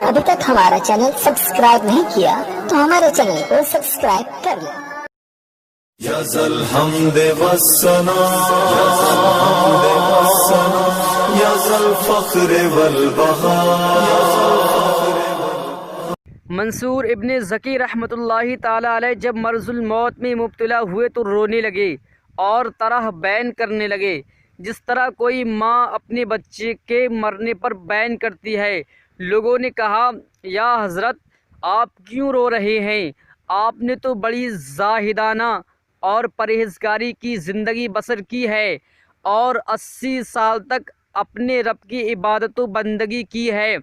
अभी तक हमारा चैनल सब्सक्राइब नहीं किया तो हमारे चैनल को सब्सक्राइब कर लें। यज़ल हमद वस्सना यज़ल फ़ख्र वल बहा। मंसूर इब्न ज़की रहमतुल्लाहि ताला अलैह जब मर्ज़ुल मौत में मुब्तला हुए तो रोने लगे और तरह बैन करने लगे, जिस तरह कोई माँ अपने बच्चे के मरने पर बैन करती है। लोगों ने कहा, या हज़रत, आप क्यों रो रहे हैं? आपने तो बड़ी ज़ाहिदाना और परहेज़गारी की ज़िंदगी बसर की है और 80 साल तक अपने रब की इबादत व बंदगी की है।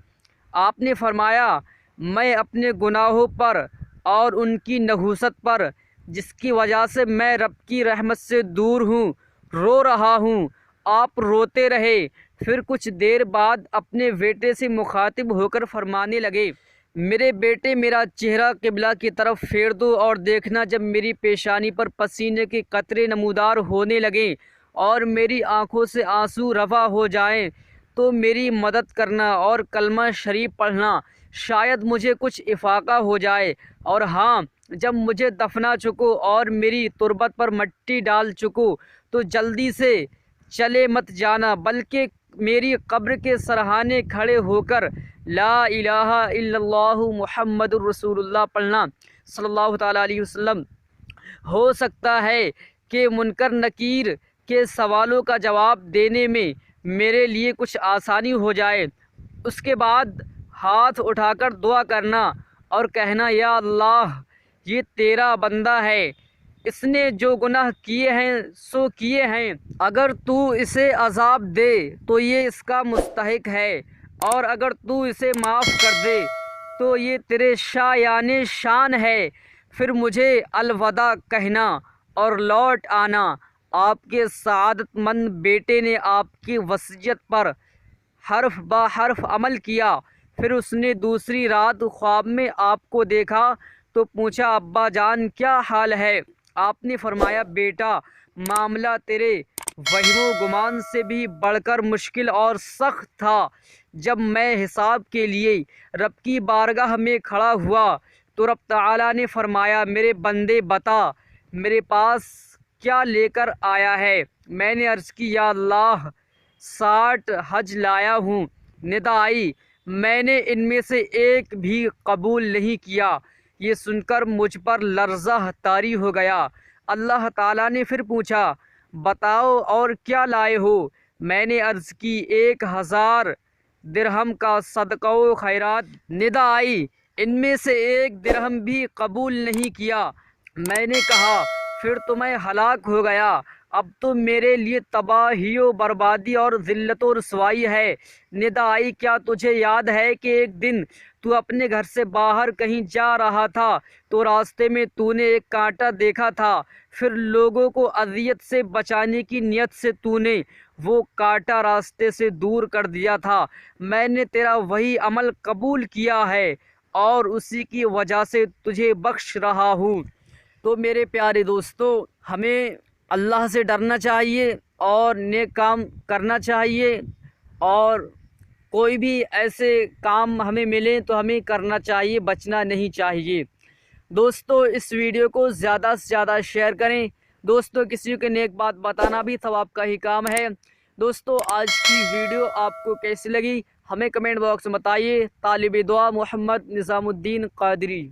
आपने फरमाया, मैं अपने गुनाहों पर और उनकी नहूसत पर, जिसकी वजह से मैं रब की रहमत से दूर हूँ, रो रहा हूँ। आप रोते रहे। फिर कुछ देर बाद अपने बेटे से मुखातिब होकर फरमाने लगे, मेरे बेटे, मेरा चेहरा किबला की तरफ फेर दो और देखना, जब मेरी पेशानी पर पसीने के कतरे नमूदार होने लगें और मेरी आँखों से आंसू रवा हो जाएं, तो मेरी मदद करना और कलमा शरीफ पढ़ना, शायद मुझे कुछ इफाका हो जाए। और हाँ, जब मुझे दफना चुको और मेरी तुरबत पर मट्टी डाल चुको तो जल्दी से चले मत जाना, बल्कि मेरी कब्र के सरहाने खड़े होकर ला इलाहा इल्लल्लाहु मुहम्मदुर रसूलुल्लाह पढ़ना सल्लल्लाहु ताला अलैहि वसल्लम। हो सकता है कि मुनकर नकीर के सवालों का जवाब देने में मेरे लिए कुछ आसानी हो जाए। उसके बाद हाथ उठाकर दुआ करना और कहना, या अल्लाह, ये तेरा बंदा है, इसने जो गुनाह किए हैं सो किए हैं। अगर तू इसे अज़ाब दे तो ये इसका मुस्तहिक है, और अगर तू इसे माफ़ कर दे तो ये तेरे शायाने शान है। फिर मुझे अलविदा कहना और लौट आना। आपके सआदतमंद बेटे ने आपकी वसीयत पर हर्फ ब हर्फ अमल किया। फिर उसने दूसरी रात ख्वाब में आपको देखा तो पूछा, अब्बा जान, क्या हाल है? आपने फरमाया, बेटा, मामला तेरे वहीमो गुमान से भी बढ़कर मुश्किल और सख्त था। जब मैं हिसाब के लिए रब की बारगाह में खड़ा हुआ तो रब ताला ने फरमाया, मेरे बंदे, बता मेरे पास क्या लेकर आया है? मैंने अर्ज़ की, या अल्लाह, 60 हज लाया हूँ। निदा आई, मैंने इनमें से एक भी कबूल नहीं किया। ये सुनकर मुझ पर लर्ज़ा तारी हो गया। अल्लाह ताला ने फिर पूछा, बताओ और क्या लाए हो? मैंने अर्ज़ की, 1000 दिरहम का सदका व खैरात। निदा आई, इनमें से एक दिरहम भी कबूल नहीं किया। मैंने कहा, फिर तो मैं हलाक हो गया। अब तो मेरे लिए तबाही व बर्बादी और ज़िल्लत व रसवाई है। निदा आई, क्या तुझे याद है कि एक दिन तू अपने घर से बाहर कहीं जा रहा था तो रास्ते में तूने एक कांटा देखा था, फिर लोगों को अज़ियत से बचाने की नियत से तूने वो कांटा रास्ते से दूर कर दिया था। मैंने तेरा वही अमल कबूल किया है और उसी की वजह से तुझे बख्श रहा हूँ। तो मेरे प्यारे दोस्तों, हमें अल्लाह से डरना चाहिए और नेक काम करना चाहिए, और कोई भी ऐसे काम हमें मिले तो हमें करना चाहिए, बचना नहीं चाहिए। दोस्तों, इस वीडियो को ज़्यादा से ज़्यादा शेयर करें। दोस्तों, किसी को नेक बात बताना भी सवाब का ही काम है। दोस्तों, आज की वीडियो आपको कैसी लगी हमें कमेंट बॉक्स में बताइए। तालिब दुआ मोहम्मद निज़ामुद्दीन क़ादरी।